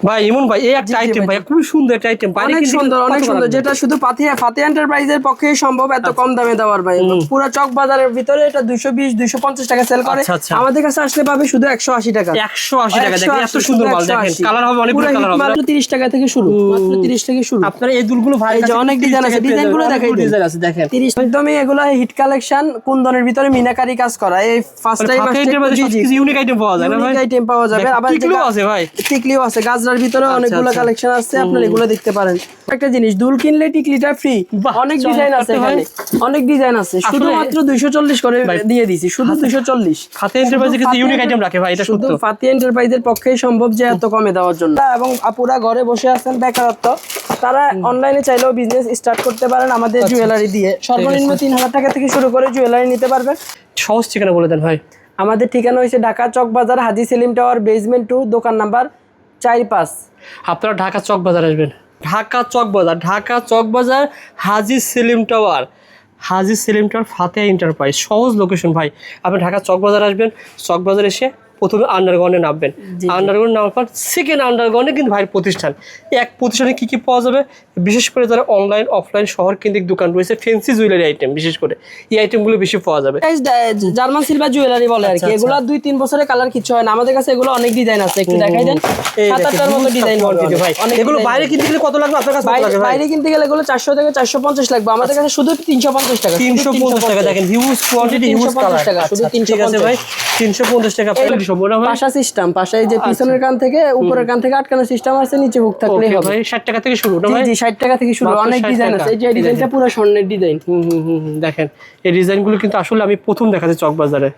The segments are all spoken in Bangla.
ভাই ইমন ভাই এই একটা আইটেম ভাই খুব সুন্দর একটা আইটেম, অনেক সুন্দর, যেটা শুধু ফাতিয়া এন্টারপ্রাইজের পক্ষেই সম্ভব এত কম দামে দেওয়ার ভাই। পুরো চক বাজারের ভিতরে এটা 220-250 টাকা সেল করে, আমাদের কাছে আসলে পাবে শুধু 180 টাকা। 180 টাকা দেখেন, এত সুন্দর মাল দেখেন, কালার হবে অনেকগুলো কালার হবে, মাত্র 30 টাকা থেকে শুরু, মাত্র 30 থেকে শুরু। আপনারা এই দুলগুলো ভাই এই যে অনেক ডিজাইন আছে, ডিজাইনগুলো দেখাই দিন। ডিজাইন আছে দেখেন 30 একদমই এগুলো হিট কালেকশন, কুন্দনের ভিতরে মিনাকারি কাজ করা। এই ফার্স্ট টাইম আসছে কিছু ইউনিক আইটেম পাওয়া যায় না ভাই? ইউনিক আইটেম পাওয়া যাবে, আবার টিকলিও আছে ভাই, টিকলিও আছে, গাজরার ভিতরে অনেকগুলো কালেকশন আছে, আপনারা এগুলো দেখতে পারেন। একটা জিনিস, দুল কিনলে টিকলিটা ফ্রি। অনেক ডিজাইন আছে এখানে, অনেক ডিজাইন আছে, শুধুমাত্র 240 করে দিয়ে দিছি, শুধু 240। ফাতিয়া এন্টারপ্রাইজে কিছু ইউনিক আইটেম রাখে ভাই, এটা শুধু ফাতিয়া এন্টারপ্রাইজের পক্ষেই সম্ভব যে এত কমে দেওয়ার জন্য। এবং আপুরা ঘরে বসে আছেন বেকারত্ব, তারা অনলাইনে চাইলেও বিজনেস স্টার্ট করতে পারেন আমাদের জুয়েলারি দিয়ে। সর্বনিম্ন 3000 টাকা থেকে শুরু করে জুয়েলারি নিতে পারবেন। সহজ ঠিকানা বলে দেন ভাই। আমাদের ঠিকানা হচ্ছে ঢাকা চক বাজার, হাজী সেলিম টাওয়ার, বেসমেন্ট 2, দোকান নাম্বার 4-5। আপনারা ঢাকা চক বাজার আসবেন, ঢাকা চক বাজার, ঢাকা চক বাজার, হাজী সেলিম টাওয়ার, হাজী সেলিম টাওয়ার, ফাতিয়া এন্টারপ্রাইজ, সহজ লোকেশন ভাই। আপনি ঢাকা চক বাজার আসবেন, চক বাজার এসে প্রথমে আন্ডারগ্রাউন্ডে নামবেন, আন্ডারগ্রাউন্ড নামার পর সেকেন্ড আন্ডারগ্রাউন্ডে কিন্তু ভাইয়ের প্রতিষ্ঠান। এক প্রতিষ্ঠানে কী কী পাওয়া যাবে, বিশেষ করে যারা অনলাইন অফলাইন শহর কেন্দ্রিক দোকান রয়েছে, ফ্যান্সি জুয়েলারি আইটেম, বিশেষ করে এই আইটেমগুলো বেশি পাওয়া যাবে। জার্মান সিলভার জুয়েলারি বলে আর কি, এগুলো 2-3 বছরের কালার কিছু হয় না। আমাদের কাছে এগুলো অনেক ডিজাইন আছে, একটু দেখাই দেন। 7-8টার মতো ডিজাইন ভাই। এগুলো বাইরে কিনতে গেলে কত লাগবে আপনার কাছে? বাইরে কিনতে গেলে এগুলো 400 থেকে 450 লাগবে, আমাদের কাছে শুধু 350 টাকা। 350 টাকা দেখেন, হিউজ কোয়ান্টিটি, হিউজ কালার টাকা, শুধু 350 ভাই, 350 টাকা আপনাদের সম্পূর্ণ ভাই। পাশা সিস্টেম, পাশায় যে পিছনের কান থেকে উপরের কান থেকে আটকানোর সিস্টেম আছে, নিচে হুক থাকলে হবে ভাই। 60 টাকা থেকে শুরু না ভাই? জি 60 টাকা থেকে শুরু, অনেক ডিজাইন আছে। এই যে ডিজাইনটা পুরো স্বর্ণের ডিজাইন। দেখেন এই ডিজাইনগুলো কিন্তু আসলে আমি প্রথম দেখাচ্ছি চক বাজারে,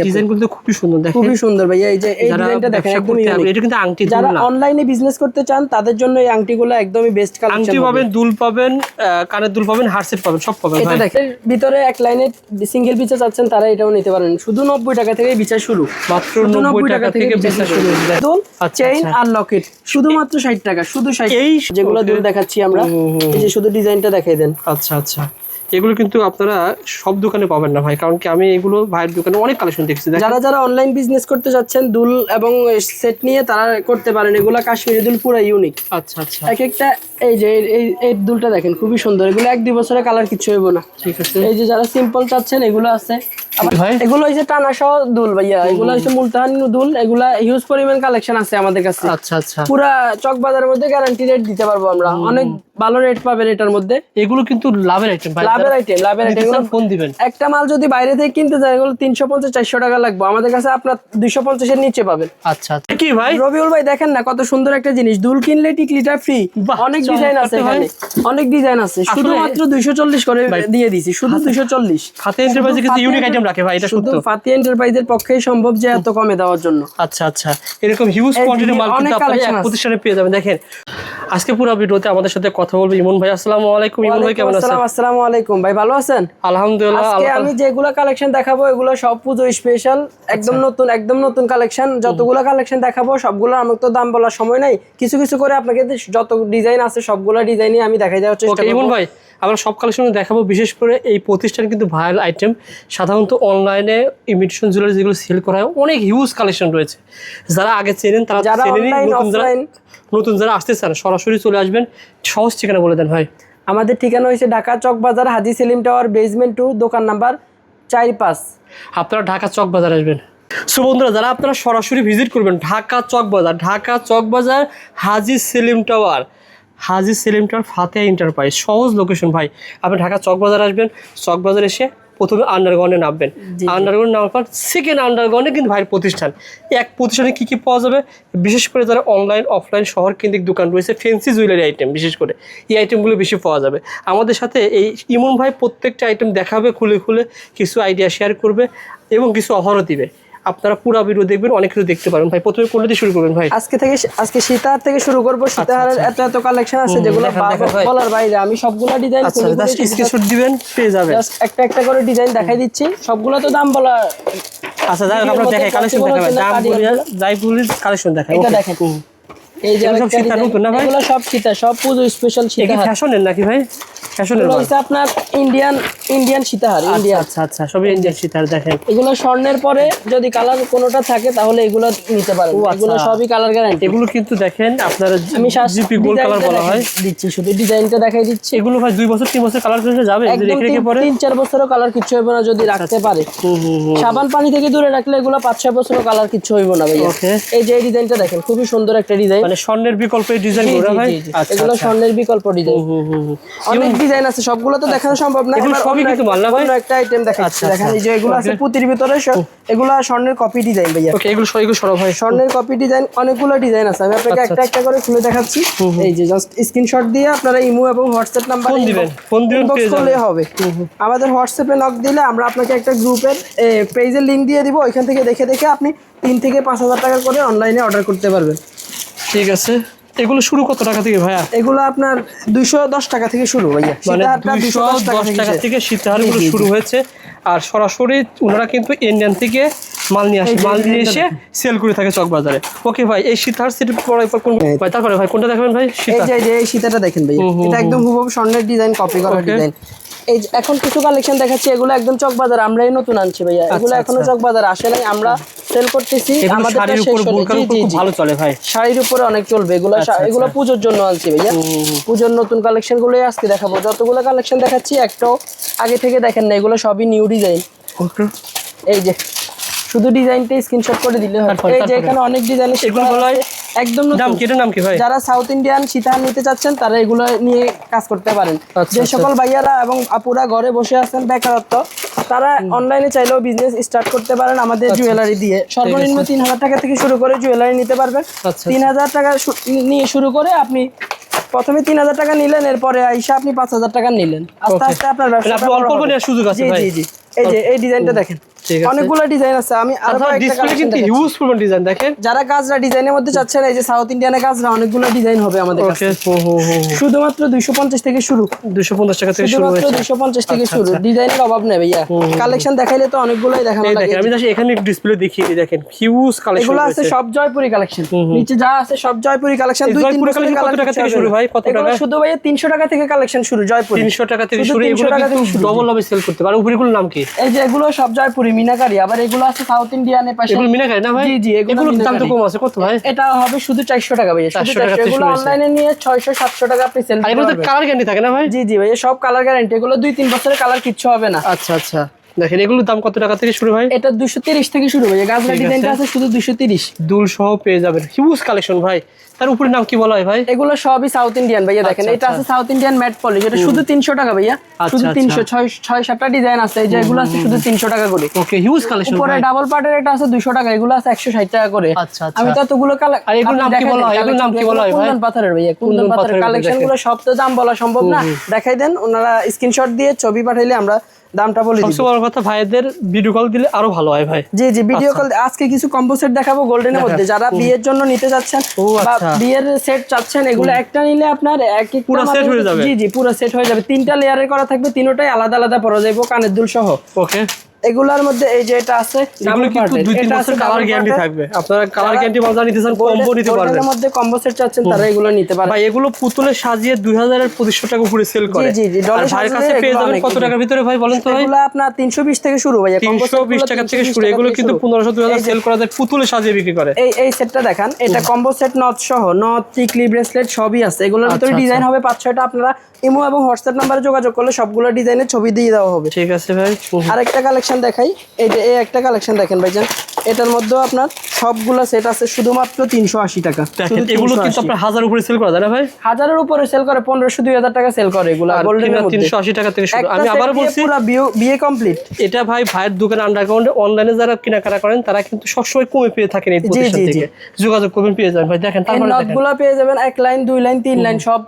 ডিজাইনগুলো তো খুবই সুন্দর, দেখেন খুবই সুন্দর ভাইয়া। এই যে এই ডিজাইনটা দেখেন, একদম ইউনিক। এটা কিন্তু আংটি, যারা অনলাইনে বিজনেস করতে চান তাদের জন্য এই আংটিগুলো একদমই বেস্ট কালেকশন। আংটি পাবেন, দুল পাবেন, কানের দুল পাবেন, হারসেট পাবেন, সব পাবেন ভাই। এটা দেখেন ভিতরে এক লাইনে সিঙ্গেল পিসে চাচ্ছেন তারা এটাও নিতে পারেন, শুধু 90 টাকা থেকে বিচার শুরু, মাত্র 90 টাকা থেকে বিচার শুরু। দুল, চেইন আর লকেট শুধুমাত্র 60 টাকা, শুধু 60। এই যেগুলো দুল দেখাচ্ছি আমরা, এই যে শুধু ডিজাইনটা দেখাই দেন। আচ্ছা আচ্ছা, এগুলো কিন্তু আপনারা সব দোকানে পাবেন না ভাই, কারণ কি আমি এগুলো ভাইয়ের দোকানে অনেক কালেকশন দেখছি। যারা অনলাইন বিজনেস করতে যাচ্ছেন দুল এবং সেট নিয়ে তারা করতে পারেন, এগুলো কাশ্মীরি দুল পুরো ইউনিক। আচ্ছা আচ্ছা, এক একটা এই যে এই দুলটা দেখেন খুবই সুন্দর, এগুলো 1-2 বছরের কালার কিছু হইব না। ঠিক আছে। এই যে যারা সিম্পল চাচ্ছেন এগুলো আছে ভাই, এগুলো হচ্ছে টানা সহ দুল ভাইয়া, এগুলো হচ্ছে মুলতানি দুল, এগুলা হিউজ পরিমাণ কালেকশন আছে আমাদের কাছে। আচ্ছা আচ্ছা, পুরা চক বাজারের মধ্যে গ্যারান্টি রেট দিতে পারবো আমরা, অনেক ভালো রেট পাবেন এটার মধ্যে। এগুলো কিন্তু লাভের আইটেম ভাই, লাভের আইটেম ফোন দিবেন। একটা মাল যদি বাইরে থেকে কিনতে যায় এগুলো 350-400 টাকা লাগবে, আমাদের কাছে আপনার 250 এর নিচে পাবেন। আচ্ছা আচ্ছা, কি ভাই রবিউল ভাই দেখেন না কত সুন্দর একটা জিনিস, দুল কিনলে টিকলিটা ফ্রি। অনেক ডিজাইন আছে এখানে, অনেক ডিজাইন আছে, শুধুমাত্র 240 করে দিয়ে দিছি, শুধু 240। ফাতিয়া এন্টারপ্রাইজে কিছু ইউনিক আইটেম রাখে ভাই, এটা শুধু ফাতিয়া এন্টারপ্রাইজের পক্ষেই সম্ভব যে এত কমে দেওয়ার জন্য। আচ্ছা আচ্ছা, এরকম হিউজ কোয়ান্টিটির মাল কিন্তু আপনারা এক প্রতিষ্ঠানে পেয়ে যাবেন। দেখেন আজকে পুরো ভিডিওতে আমাদের সাথে কথা বলবে ইমন ভাই। আসসালামু আলাইকুম। ইমন ভাই কেমন আছেন? আসসালামু আলাইকুম ভাই, ভালো আছেন? আলহামদুলিল্লাহ। আজকে আমি যেগুলো কালেকশন দেখাবো এগুলো সব পুজো স্পেশাল, একদম নতুন কালেকশন। যতগুলো কালেকশন দেখাবো সবগুলো, আমার তো দাম বলার সময় নাই, কিছু কিছু করে আপনাকে যত ডিজাইন আছে সবগুলো ডিজাইনই আমি দেখাই দেওয়ার চেষ্টা করব। ইমন ভাই আমরা সব কালেকশন দেখাবো, বিশেষ করে এই প্রতিষ্ঠান কিন্তু ভাইরাল আইটেম। সাধারণত অনলাইনে ইমিটেশন জুয়েলারি যেগুলো সেল করা হয় অনেক হিউজ কালেকশন রয়েছে, যারা আগে চেনেন তারা চেনেন, নতুন যারা আসতে চান সরাসরি চলে আসবেন। সহজ ঠিকানা বলে দেন ভাই। আমাদের ঠিকানা হচ্ছে ঢাকা চক বাজার, হাজী সেলিম টাওয়ার, বেসমেন্ট 2, দোকান নাম্বার 4-5। আপনারা ঢাকা চক বাজার আসবেন। সো বন্ধুরা, যারা আপনারা সরাসরি ভিজিট করবেন ঢাকা চক বাজার, ঢাকা চক বাজার, হাজী সেলিম টাওয়ার, হাজী সেলিম টাওয়ার, ফাতিয়া এন্টারপ্রাইজ, সহজ লোকেশন ভাই। আপনি ঢাকা চক বাজার আসবেন, চক বাজার এসে প্রথমে আন্ডারগ্রাউন্ডে নামবেন, আন্ডারগ্রাউন্ড নামার পর সেকেন্ড আন্ডারগ্রাউন্ডে কিন্তু ভাইয়ের প্রতিষ্ঠান। এক প্রতিষ্ঠানে কী কী পাওয়া যাবে, বিশেষ করে যারা অনলাইন অফলাইন শহর কেন্দ্রিক দোকান রয়েছে, ফ্যান্সি জুয়েলারি আইটেম, বিশেষ করে এই আইটেমগুলো বেশি পাওয়া যাবে। আমাদের সাথে এই ইমন ভাই প্রত্যেকটা আইটেম দেখাবে, খুলে খুলে কিছু আইডিয়া শেয়ার করবে এবং কিছু অফারও দিবে। আপনারা পুরো ভিডিও দেখবেন, অনেক কিছু দেখতে পারেন ভাই। প্রথমে কোনটা দিয়ে শুরু করবেন ভাই? আজকে সীতাহার থেকে শুরু করব। সীতাহারের এত কালেকশন আছে যেগুলো বলার বাইরে, আমি সবগুলা ডিজাইন স্ক্রিনশট দিবেন, পেয়ে যাবেন। একটা একটা করে ডিজাইন দেখাই দিচ্ছি, সবগুলো তো দাম বলা। আচ্ছা যাই হোক, আমরা দেখাই কালেকশন দেখাবেন, দাম বলি যাই বলি কালেকশন দেখাই। এটা দেখেন, এই যে সব সীতা নতুন না ভাই, এগুলো সব সীতা, সব পুজো স্পেশাল সীতা। এটা ফ্যাশনের নাকি ভাই? ফ্যাশনের এগুলো মাল। হচ্ছে আপনার ইন্ডিয়ান সীতাহার, ইন্ডিয়ান। আচ্ছা আচ্ছা, সবই ইন্ডিয়ান সীতার দেখেন। এগুলো স্বর্ণের পরে যদি কালার কোনোটা থাকে তাহলে এগুলো নিতে পারেন, ও, এগুলো আচ্ছা। সবই কালার গ্যারান্টি। এগুলো কিন্তু দেখেন আপনারা আমি জিপি গোল্ড কালার বলা হয়। দিচ্ছি, শুধু ডিজাইনটা দেখাই দিচ্ছি। এগুলো ভাই 2 বছর 3 বছর কালার করে যাবে যদি একদম রেখে রেখে পরে। 3-4 বছরও কালার কিছু হবে না যদি রাখতে পারে। সাবান পানি থেকে দূরে রাখলে এগুলো 5-6 বছরও কালার কিছু হইব না ভাইয়া। ওকে। এই যে এই ডিজাইনটা দেখেন, খুবই সুন্দর একটা ডিজাইন। মানে স্বর্ণের বিকল্প এই ডিজাইন জি, গুলো জি, ভাই। জি, জি। আচ্ছা এগুলো আচ্ছা। স্বর্ণের বিকল্প ডিজাইন। অনেক ডিজাইন আছে, সবগুলো তো দেখানো সম্ভব না। এগুলো এবার সবই কিন্তু মাল না ভাই? অন্য একটা আইটেম দেখাচ্ছি। আচ্ছা, দেখেন আচ্ছা। এই যে এগুলো আছে পুঁতির ভিতরে, এগুলো স্বর্ণের কপি ডিজাইন ভাইয়া। ওকে, এগুলো সরো ভাই। স্বর্ণের কপি ডিজাইন, অনেকগুলো ডিজাইন আছে। আমি আপনাকে একটা একটা করে খুলে দেখাচ্ছি। এই যে জাস্ট স্ক্রিনশট দিয়ে আপনারা ইমো এবং হোয়াটসঅ্যাপ নাম্বারে ফোন দিবেন ইনবক্স পেয়ে করলে যাবেন। হবে। আমাদের হোয়াটসঅ্যাপে নক দিলে আমরা আপনাকে একটা গ্রুপের পেজের লিংক দিয়ে দিব, ওইখান থেকে দেখে দেখে আপনি 3 থেকে 5,000 টাকা করে অনলাইনে অর্ডার করতে পারবেন। ঠিক আছে। এগুলো শুরু কত টাকা থেকে ভাইয়া? এগুলো আপনার 210 টাকা থেকে শুরু ভাইয়া। মানে সীতাহারটা 210 টাকা থেকে সীতাহারগুলো শুরু হয়েছে। আর সরাসরি ওনারা কিন্তু ইন্ডিয়ান থেকে মাল নিয়ে আসে, মাল নিয়ে এসে সেল করে থাকে চক বাজারে। ওকে ভাই, এই সীতাহার সেট পরে কোন ভাই? তারপরে ভাই কোনটা দেখাবেন ভাই? এই সীতা। যে এই সীতাটা দেখেন ভাইয়া, এটা একদম হুবহু স্বর্ণের ডিজাইন, কপি করা ডিজাইন। এই যে এখন কিছু কালেকশন দেখাচ্ছি, এগুলো একদম চক বাজার আমরাই নতুন আনছি ভাইয়া। এগুলো এখনো চক বাজার আসে নাই, আমরা সেল করতেছি। আমাদের শাড়ির উপর বোরকার উপর খুব ভালো চলে ভাই। শাড়ির উপরে অনেক চলবে এগুলো। এগুলো পূজোর জন্য আনছি ভাইয়া। পূজোর নতুন কালেকশন গুলোই আজকে দেখাবো। যতগুলো কালেকশন দেখাচ্ছি একটাও আগে থেকে দেখেন না, এগুলো সবই নিউ ডিজাইন। ওকে। এই যে শুধু ডিজাইনটা স্ক্রিনশট করে দিলে হয়। এই যে এখানে অনেক ডিজাইন এগুলো বলা হয় একদম নাম কি? এটার নাম কি ভাই? যারা সাউথ ইন্ডিয়ান সীতাহার নিতে চাচ্ছেন তারা এগুলো নিয়ে কাজ করতে পারেন। যে সকল ভাইয়ারা এবং আপুরা ঘরে বসে আছেন বেকারত্ব, তারা অনলাইনে চাইলেও বিজনেস স্টার্ট করতে পারেন আমাদের জুয়েলারি দিয়ে। সর্বনিম্ন 3,000 টাকা থেকে শুরু করে জুয়েলারি নিতে পারবেন। 3,000 টাকা নিয়ে শুরু করে আপনি প্রথমে 3,000 টাকা নিলেন, এরপরে আইসা আপনি 5,000 টাকা নিলেন। আস্তে আস্তে আপনার ব্যবসা অল্প অল্প নেওয়ার সুযোগ আছে ভাই। জি জি। এই যে এই ডিজাইনটা দেখেন, অনেকগুলো ডিজাইন আছে। আমি আরো একটা কালেকশন কিন্তু হিউজ পরিমাণ ডিজাইন দেখেন। যারা গাজরা ডিজাইনের মধ্যে চাচ্ছেন, এই যে সাউথ ইন্ডিয়ানের গাজরা অনেকগুলো ডিজাইন হবে আমাদের কাছে। শুধুমাত্র 250 থেকে শুরু। 250 টাকা থেকে শুরু শুধুমাত্র হয়েছে। 250 থেকে শুরু। ডিজাইনের অভাব নেই ভাইয়া। কালেকশন দেখাইলে তো অনেকগুলোই দেখানো লাগে। দেখেন, আমি জাস্ট এখানে ডিসপ্লে দেখিয়ে দিই, দেখেন হিউজ কালেকশন এগুলো আছে সব জয়পুরি কালেকশন। নিচে যা আছে সব জয়পুরি কালেকশন। 2-3 বছরের কত টাকা থেকে শুরু ভাই? কত টাকা? শুধু ভাইয়া 300 টাকা থেকে কালেকশন শুরু জয়পুরি। 300 টাকা থেকে শুরু। এগুলো কিন্তু ডবল লাভে সেল করতে পারে। উপরেগুলোর নাম কি? এই যে এগুলো সব জয়পুরি মিনাকারি। আবার এগুলো আছে সাউথ ইন্ডিয়ানের পাশে। এগুলো মিনাকারি না ভাই? জি জি, এগুলোর দাম তো কম আছে। কত ভাই? এটা হবে শুধু 400 টাকা ভাইয়া। শুধু 400 টাকা 400। থেকে এগুলো শুরু হয়েছে। অনলাইনে নিয়ে 600-700 টাকা আপনি সেল আর করতে এগুলো তো পারবেন। কালার গ্যারান্টি থাকে না ভাই? জি জি ভাইয়া, সব কালার গ্যারান্টি। এগুলো 2-3 বছরের কালার কিচ্ছু হবে না। আচ্ছা আচ্ছা। দেখেন এগুলোর দাম কত টাকা থেকে শুরু ভাই? এটা 230 থেকে শুরু ভাইয়া। গাজরা ডিজাইনটা আছে শুধু 230। দুল সহ পেয়ে যাবেন। হিউজ কালেকশন ভাই। তার উপরে নাম কি বলা হয় ভাই? এগুলো সবই সাউথ ইন্ডিয়ান ভাইয়া। দেখেন এটা আছে সাউথ ইন্ডিয়ান ম্যাট পলিশ, এটা শুধু 300 টাকা ভাইয়া। শুধু 300। 6-7টা ডিজাইন আছে। এই যে এগুলো আছে শুধু 300 টাকা করে। ওকে, হিউজ কালেকশন উপরে ভাই। ডাবল পার্টের এটা আছে 200 টাকা, এগুলো আছে 160 টাকা করে। আচ্ছা আচ্ছা। আমি ততগুলো আর এগুলোর নাম কি বলা হয়? এগুলোর নাম কি বলা হয় ভাই? কুন্দন পাথরের ভাইয়া। কুন্দন পাথরের কালেকশন গুলো সব তো দাম বলা সম্ভব না। দেখাই দেন, ওনারা স্ক্রিনশট দিয়ে ছবি পাঠাইলে আমরা দামটা বলে দিব। সবচেয়ে বড় কথা ভাইদের ভিডিও কল দিলে আরো ভালো হয় ভাই। জি জি, ভিডিও কল। আজকে কিছু কম্বো সেট দেখাবো গোল্ডেনের মধ্যে। যারা বিয়ের জন্য নিতে যাচ্ছেন বা বিয়ের সেট চাচ্ছেন, এগুলো একটা নিলে আপনার এক এক পুরো সেট হয়ে যাবে। জি জি, পুরো সেট হয়ে যাবে। 3টা লেয়ারের করা থাকবে, তিনটাই আলাদা আলাদা পরা যাবে কানের দুল সহ। ওকে। এগুলার মধ্যে এই যে এটা আছে এগুলো কিন্তু 2-3 বছর কালার গ্যারান্টি থাকবে। আপনারা কালার গ্যারান্টি বাজার নিতে চান, কম্বো নিতে পারবেন। এর মধ্যে কম্বো সেট চাচ্ছেন তারা এগুলো নিতে পারবে। ভাই এগুলো পুতুলে সাজিয়ে 2000 এর 2500 টাকা উপরে সেল করে। জি জি, আর ভাইয়ের কাছে পেয়ে যাবেন কত টাকার ভিতরে ভাই বলেন তো ভাই? এগুলো আপনার 320 থেকে শুরু ভাই। 320 টাকা থেকে শুরু। এগুলো কিন্তু 1500-2000 সেল করা যায়, পুতুলে সাজিয়ে বিক্রি করে। এই সেটটা দেখান, এটা কম্বো সেট নথ সহ, নথ, টিকলি, ব্রেসলেট সবই আছে। এগুলোর ভিতরে ডিজাইন হবে 5-6টা। আপনারা ইমো এবং হোয়াটসঅ্যাপ নম্বরে যোগাযোগ করলে সবগুলো ডিজাইনের ছবি দিয়ে দেওয়া হবে। ঠিক আছে ভাই। আরেকটা কালেকশন দেখাই। এই যে এই একটা কালেকশন দেখেন ভাইজান, এটার মধ্যে আপনার সবগুলো সেট আছে শুধুমাত্র 380 টাকা। এগুলো কিন্তু আপনার 1000 উপরে সেল করা যায় না ভাই? 1000-এর উপরে সেল করে, 1500-2000 টাকা সেল করে এগুলো গোল্ডেনের মধ্যে। 380 টাকা থেকে শুরু। আমি আবার বলছি, পুরো বিয়ে কমপ্লিট। এটা ভাই ভাইয়ের দোকানে আন্ডারগ্রাউন্ডে অনলাইনে যারা কেনাকাটা করেন তারা কিন্তু সবসময় কমে পেয়ে থাকেন। এই প্রতিষ্ঠান থেকে যোগাযোগ করবেন, পেয়ে যাবেন ভাই। দেখেন এই নটগুলো পেয়ে যাবেন 1 লাইন 2 লাইন 3 লাইন সব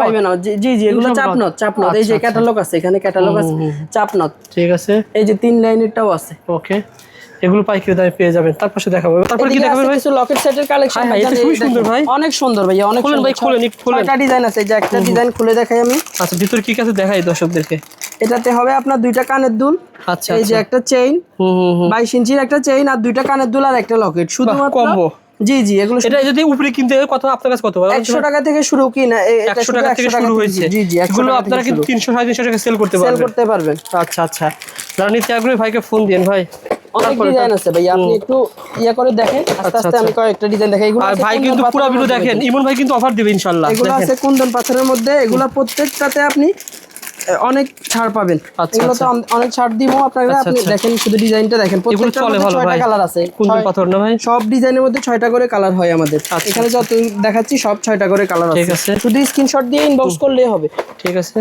পাইবেন। জি জি, এগুলো চাপ নট। এই যে ক্যাটালগ আছে, এখানে ক্যাটালগ আছে, চাপ নট। ঠিক আছে। এই যে 3 লাইনেরটাও আছে। ওকে, এগুলো পাইকারি দামে পেয়ে যাবেন। তারপর দেখাবো। তারপর কি দেখাবেন ভাই? কিছু লকেট সেটের কালেকশন। এটা খুবই সুন্দর ভাই। অনেক সুন্দর ভাই, অনেক খুলেন ভাই, খুলেন। ছয়টা ডিজাইন আছে। এই যে একটা ডিজাইন খুলে দেখাই আমি। আচ্ছা, ভিতরে কি আছে দেখাই দর্শকদেরকে। এটাতে হবে আপনার 2টা কানের দুল। আচ্ছা, এই যে একটা চেইন, 22 ইঞ্চির একটা চেইন, আর 2টা কানের দুল আর একটা লকেট। শুধুমাত্র কম্বো। জি জি, এগুলো এটা যদি উপরে কিনতে হয় কত আপনার কাছে কত হয়? 100 টাকা থেকে শুরু কি না, এটা 100 টাকা থেকে শুরু হয়েছে। জি জি, এগুলো আপনারা কিন্তু 300 350 টাকা সেল করতে সেল পারবেন। করতে পারবেন। আচ্ছা আচ্ছা, যারা নিতে আগ্রহী ভাইকে ফোন দিন ভাই। অনেক ডিজাইন আছে ভাই, আপনি একটু ইয়া করে দেখেন, আস্তে আস্তে আমি কয়েকটা ডিজাইন দেখাই। এগুলো আর ভাই কিন্তু পুরো ভিডিও দেখেন, ইমন ভাই কিন্তু অফার দিবে ইনশাআল্লাহ। এগুলো আছে কুন্দন পাথরের মধ্যে, এগুলো প্রত্যেকটাতে আপনি অনেক ছাড় পাবেন। এগুলো তো অনেক ছাড় দিব আপনারা। আপনি দেখেন শুধু ডিজাইনটা দেখেন, প্রত্যেকটা চলে ভালো ভাই। 6টা কালার আছে। কুন্দন পাথর না ভাই? সব ডিজাইনের মধ্যে 6টা করে কালার হয় আমাদের এখানে, যত দেখাচ্ছি সব 6টা করে কালার আছে। ঠিক আছে, শুধু স্ক্রিনশট দিয়ে ইনবক্স করলেই হবে। ঠিক আছে,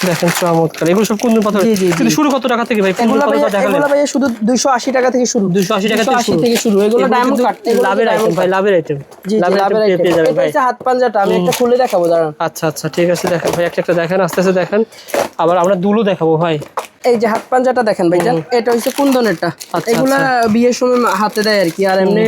দেখেন চমৎকার। এগুলো সব কুন্দন পাথর। কিন্তু শুরু কত টাকা থেকে ভাই? কুন্দন পাথর দেখালেন। এগুলো ভাই শুধু 280 টাকা থেকে শুরু। 280 টাকা থেকে শুরু। এগুলো ডায়মন্ড কাট, লাভের আইটেম ভাই, লাভের আইটেম। জি জি, লাভের আইটেম। এটা হচ্ছে হাত পাঞ্জাটা, আমি একটা খুলে দেখাবো দাঁড়ান। আচ্ছা আচ্ছা, ঠিক আছে, দেখেন ভাই একটা দেখেন, আস্তে আস্তে দেখেন। আবার আমরা দুলও দেখাবো ভাই। এই যে হাত পাঞ্জাটা দেখেন ভাইজান, এটা হচ্ছে কুন্দনেরটা। এগুলা বিয়ের সময় হাতে দেয় আর কি, আর এমনি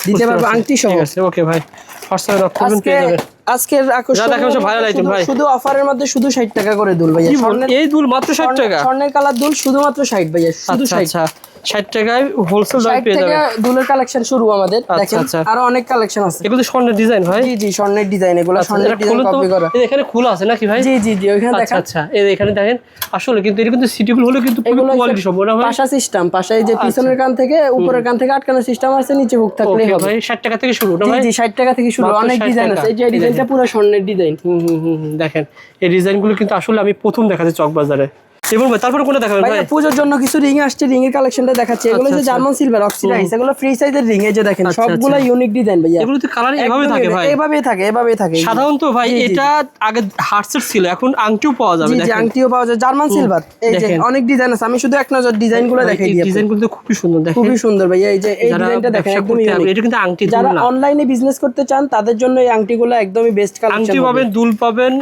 দিতে পারবো আংটি সহ। ঠিক আছে, ওকে ভাই, হোয়াটসঅ্যাপে নক করবেন, পেয়ে যাবেন। আজকের আকর্ষণ ভাইরাল আইটেম ভাই, শুধু অফারের মধ্যে শুধু 60 টাকা করে দুল ভাইয়া। এই দুল মাত্র 60 টাকা? স্বর্ণের কালার দুল শুধুমাত্র 60 ভাইয়া, শুধু 60। আচ্ছা, 60 টাকায় হোলসেল দামে পেয়ে যাবেন। দুলের কালেকশন শুরু আমাদের, দেখেন আরো অনেক কালেকশন আছে। এগুলো স্বর্ণের ডিজাইন হয়? জি জি, স্বর্ণের ডিজাইন। এগুলো স্বর্ণের ডিজাইন কপি করা। এখানে খোলা আছে নাকি ভাই? জি জি জি, ওইখানে দেখেন। আচ্ছা, এই এখানে দেখেন। আসলে কিন্তু এটা কিন্তু সিটিগুলো হলো কিন্তু পুরো কোয়ালিটি সম্পূর্ণ ভাই। পাশা সিস্টেম, পাশে এই যে পিছনের কান থেকে উপরের কান থেকে আটকানোর সিস্টেম আছে, নিচে হুক থাকলেই হবে ভাই। 60 টাকা থেকে শুরু না ভাই? জি জি, 60 টাকা থেকে শুরু। অনেক ডিজাইন আছে। এই যে ডিজাইনটা পুরো স্বর্ণের ডিজাইন। দেখেন এই ডিজাইনগুলো কিন্তু আসলে আমি প্রথম দেখাচ্ছি চকবাজারে। এবং ভাই তারপরে কোনটা দেখাবেন ভাই? পূজোর জন্য কিছু রিং আসছে, রিং এর কালেকশনটা দেখাচ্ছি। এগুলো যে জার্মান সিলভার অক্সিডাইজ, এগুলো ফ্রি সাইজের রিং। এই যে দেখেন সবগুলো ইউনিক ডিজাইন ভাইয়া। এগুলো তো কালার এভাবে থাকে ভাই? এভাবেই থাকে সাধারণত ভাই। এটা আগে হার্টসেট ছিল, এখন আংটিও পাওয়া যাবে। জি জি, আংটিও পাওয়া যায় জার্মান সিলভার। এই যে অনেক ডিজাইন আছে, আমি শুধু এক নজর ডিজাইনগুলো দেখাই দিই। ডিজাইনগুলো তো খুবই সুন্দর, দেখেন খুবই সুন্দর ভাইয়া। এই যে এই ডিজাইনটা দেখেন, একদম ইউনিক। এটা কিন্তু আংটি দুল না। যারা অনলাইনে বিজনেস করতে চান তাদের জন্য এই আংটিগুলো একদমই বেস্ট কালেকশন। আংটি পাবেন, দুল পাবেন,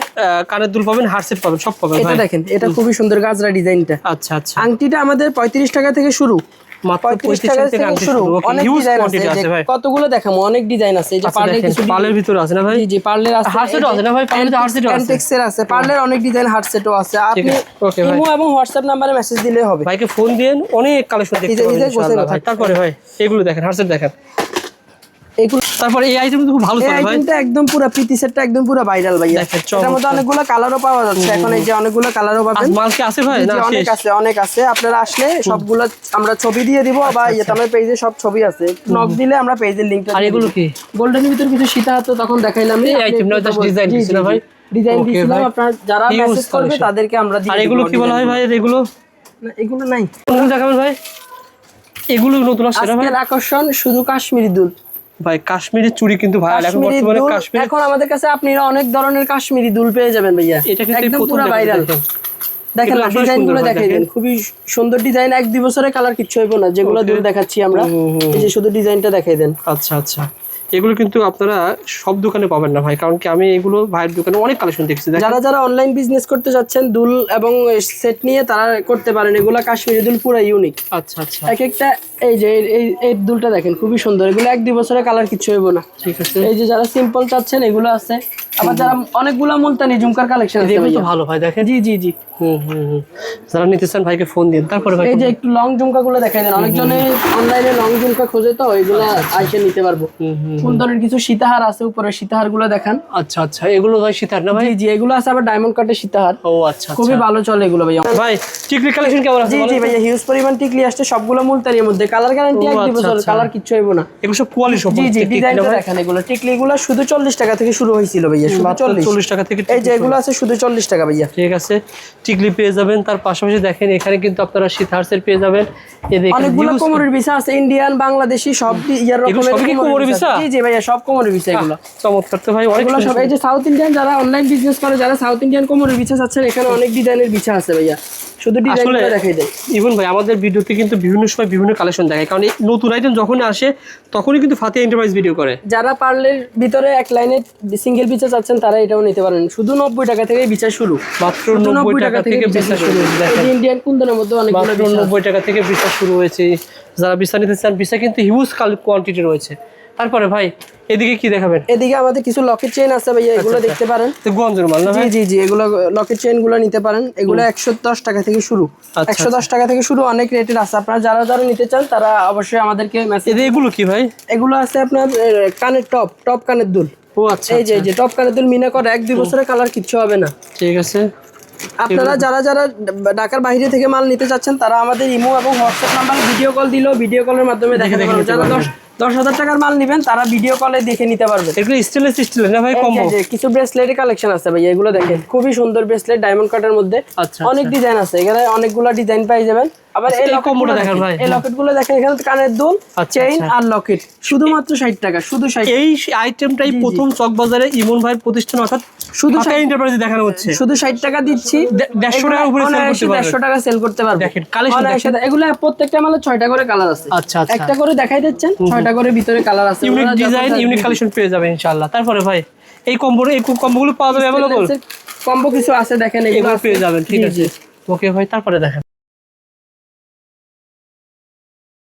কানের দুল পাবেন, হার্টসেট পাবেন, সব পাবেন ভাই। এটা দেখেন, এটা খুবই সুন্দর গাজরা ডিজাইনটা। আচ্ছা আচ্ছা, আংটিটা আমাদের 35 টাকা থেকে শুরু। মাত্র 35 টাকা থেকে শুরু। অনেক ডিজাইন আছে ভাই, কতগুলো দেখাবো, অনেক ডিজাইন আছে। এই যে পার্লের কিছু পার্লের ভিতরে আছে না ভাই? জি জি, পার্লের আছে, হার্টসেটও আছে না ভাই? পার্লের হার্টসেটও আছে, অ্যান্টেক্সের আছে, পার্লের অনেক ডিজাইন হার্টসেটও আছে। আপনি ইমো এবং হোয়াটসঅ্যাপ নম্বরে মেসেজ দিলেই হবে। ভাইকে ফোন দিন, অনেক কালেকশন দেখতে পাবেন ইনশাআল্লাহ ভাই। তারপরে ভাই এগুলো দেখেন, হার্টসেট দেখেন। তারপরে এই আইটেম তো খুব ভালো চলে ভাই। এই আইটেমটা একদম পুরো প্রীতি সেটটা একদম পুরো ভাইরাল ভাইয়া। এর মধ্যে অনেকগুলো কালারও পাওয়া যাচ্ছে এখন। এই যে অনেকগুলো কালারও পাবেন। মাল কি আছে ভাই? না শেষ? অনেক আছে। আপনারা আসলে সবগুলো আমরা ছবি দিয়ে দিব, বা এটা আমার পেজে সব ছবি আছে, নক দিলে আমরা পেজের লিংকটা। আর এগুলো কি গোল্ডেনের ভিতর কিছু সীতা তো তখন দেখাইলাম। এই আইটেমটা জাস্ট ডিজাইন দিছিল ভাই, ডিজাইন দিছিলাম। আপনারা যারা মেসেজ করবে তাদেরকে আমরা দিই। আর এগুলো কি বলা হয় ভাই? এগুলো না, এগুলো নাই। কোন দেখাবেন ভাই? এগুলো নতুন আসছে না ভাই? আজকের আকর্ষণ শুধু কাশ্মীরি দুল ভাই। কাশ্মীরি চুড়ি কিন্তু ভাই এখন বর্তমানে কাশ্মীরি, এখন আমাদের কাছে আপনারা অনেক ধরনের কাশ্মীরি দুল পেয়ে যাবেন ভাইয়া। এটা কিন্তু একদম পুরো পুরো ভাইরাল। দেখেন ডিজাইনগুলো দেখাই দেন, খুবই সুন্দর ডিজাইন। 1-2 বছরের কালার কিচ্ছু হইব না, যেগুলো দুল দেখাচ্ছি আমরা। এই যে শুধু ডিজাইনটা দেখাই দেন। আচ্ছা আচ্ছা, এগুলো কিন্তু আপনারা সব দোকানে পাবেন না ভাই, কারণ কি আমি এগুলো ভাইয়ের দোকানে অনেক কালেকশন দেখছি। যারা অনলাইন বিজনেস করতে যাচ্ছেন দুল এবং সেট নিয়ে, তারা করতে পারেন। এগুলা কাশ্মীরি দুল পুরো ইউনিক। আচ্ছা আচ্ছা, এক একটা এই যে এই দুলটা দেখেন, খুবই সুন্দর। এগুলো 1-2 বছরের কালার কিচ্ছু হইব না। ঠিক আছে। এই যে যারা সিম্পল চাচ্ছেন এগুলো আছে। আবার যারা অনেকগুলা মুলতানি ঝুমকার কালেকশন আছে, এগুলো তো ভালো ভাই, দেখেন। জি জি জি, যারা নিতে চান ভাইকে ফোন দিন। তারপরে ভাই এই যে একটু লং ঝুমকাগুলো দেখাই দেন। অনেকজনে অনলাইনে লং ঝুমকা খোঁজে, তো এগুলো আইসে নিতে পারবো। কোন ধরনের কিছু সীতাহার আছে, উপরে সীতাহার গুলো দেখান। আচ্ছা আচ্ছা, এগুলো ভাই সীতাহার না ভাই? জি জি, এগুলো আছে আবার ডায়মন্ড কাটের সীতাহার। ও আচ্ছা, খুবই ভালো চলে এগুলো ভাই। ভাই টিকলি কালেকশন কেমন আছে? জি জি ভাইয়া, হিউজ পরিমাণ টিকলি আসছে, সবগুলো মুলতানির মধ্যে। কালার গ্যারান্টি 1-2 বছর, কালার কিচ্ছু হইব না। এগুলো সব কোয়ালিটি সব। জি জি, ডিজাইনটা দেখেন। এগুলো টিকলিগুলো শুধু 40 টাকা থেকে শুরু হয়েছিল ভাইয়া, শুধু 40 টাকা থেকে। এই যে এগুলো আছে শুধু 40 টাকা ভাইয়া। ঠিক আছে, টিকলি পেয়ে যাবেন। তার পাশাপাশি দেখেন এখানে কিন্তু আপনারা সীতাহারের পেয়ে যাবেন। অনেকগুলো কোমরের বিছা আছে, ইন্ডিয়ান, বাংলাদেশি, সব ইয়ার রকমের কোমরের বিছা। জি জি ভাইয়া, সব কোমরের বিছা এগুলো। চমৎকার তো ভাই, অনেকগুলো সব। এই যে সাউথ ইন্ডিয়ান, যারা অনলাইন বিজনেস করে, যারা সাউথ ইন্ডিয়ান কোমরের বিছা চাচ্ছেন, এখানে অনেক ডিজাইনের বিছা আছে ভাইয়া। শুধু ডিজাইনটা দেখাই দেয়। ইভেন ভাই আমাদের ভিডিওতে কিন্তু বিভিন্ন সময় বিভিন্ন কালেকশন দেখায়, কারণ এই নতুন আইটেম যখন আসে তখনই কিন্তু ফাতিয়া এন্টারপ্রাইজ ভিডিও করে। যারা পার্লের ভিতরে এক লাইনে সিঙ্গেল বিছা চাচ্ছেন, তারা এটাও নিতে পারেন। শুধু 90 টাকা থেকে বিছা শুরু, মাত্র 90 টাকা থেকে বিছা শুরু। দেখেন ইন্ডিয়ান কুন্দনের মধ্যে অনেকগুলো মাত্র 90 টাকা থেকে বিছা শুরু হয়েছে। যারা বিছা নিতে চান, বিছা কিন্তু হিউজ কোয়ান্টিটি রয়েছে। তারপরে ভাই এদিকে কি দেখাবেন? এদিকে আমাদের কিছু লকেট চেইন আছে ভাইয়া, এগুলো দেখতে পারেন। তো গঞ্জের মাল না জি ভাই? জি জি, এগুলো লকেট চেইন গুলো নিতে পারেন। এগুলো 110 টাকা থেকে শুরু, আচ্ছা, 110 টাকা থেকে শুরু, অনেক রেটের আছে। আপনারা যারা যারা নিতে চান তারা অবশ্যই আমাদেরকে মেসেজ। এগুলো কি ভাই? এগুলো আছে আপনার কানের টপ কানের দুল। ও আচ্ছা, এই যে টপ কানের দুল মিনা করে 1-2 বছরের কালার কিচ্ছু হবে না। ঠিক আছে। আপনারা যারা যারা ঢাকার বাইরে থেকে মাল নিতে চাচ্ছেন তারা আমাদের ইমো এবং হোয়াটসঅ্যাপ নাম্বারে ভিডিও কল দিলেও ভিডিও কলের মাধ্যমে দেখে নিতে পারবেন। যারা 10,000 টাকার মাল নেবেন তারা ভিডিও কলে দেখে নিতে পারবেন। এগুলো স্টেনলেস স্টিল না ভাই? কম্বো কিছু ব্রেসলেটের কালেকশন আছে ভাই, এগুলো দেখেন খুবই সুন্দর ব্রেসলেট, ডায়মন্ড কাটের মধ্যে। আচ্ছা, অনেক ডিজাইন আছে এখানে, অনেকগুলো ডিজাইন পাই যাবেন। আবার এই কম্বোটা দেখেন ভাই। এই লকেট গুলো দেখেন, এখানে কানের দুল, চেইন আর লকেট শুধুমাত্র 60 টাকা, শুধু 60। এই আইটেমটাই প্রথম চকবাজারে ইমন ভাইয়ের প্রতিষ্ঠান, অর্থাৎ শুধু ফাতে এন্টারপ্রাইজে দেখানো হচ্ছে। শুধু 60 টাকা দিচ্ছি, 150 টাকার উপরে সেল করতে পারবেন। 150 টাকা সেল করতে পারবেন। দেখেন কালেকশন দেখেন, এগুলো প্রত্যেকটা মালে 6টা করে কালার আছে। আচ্ছা আচ্ছা, একটা করে দেখাই দিচ্ছেন, 6টা করে ভিতরে কালার আছে। ইউনিক ডিজাইন, ইউনিক কালেকশন পেয়ে যাবেন ইনশাআল্লাহ। তারপরে ভাই এই কম্বোগুলো পাওয়া যাবে अवेलेबल? কম্বো কিছু আছে দেখেন, এগুলো এগুলো পেয়ে যাবেন। ঠিক আছে, ওকে ভাই। তারপরে দেখেন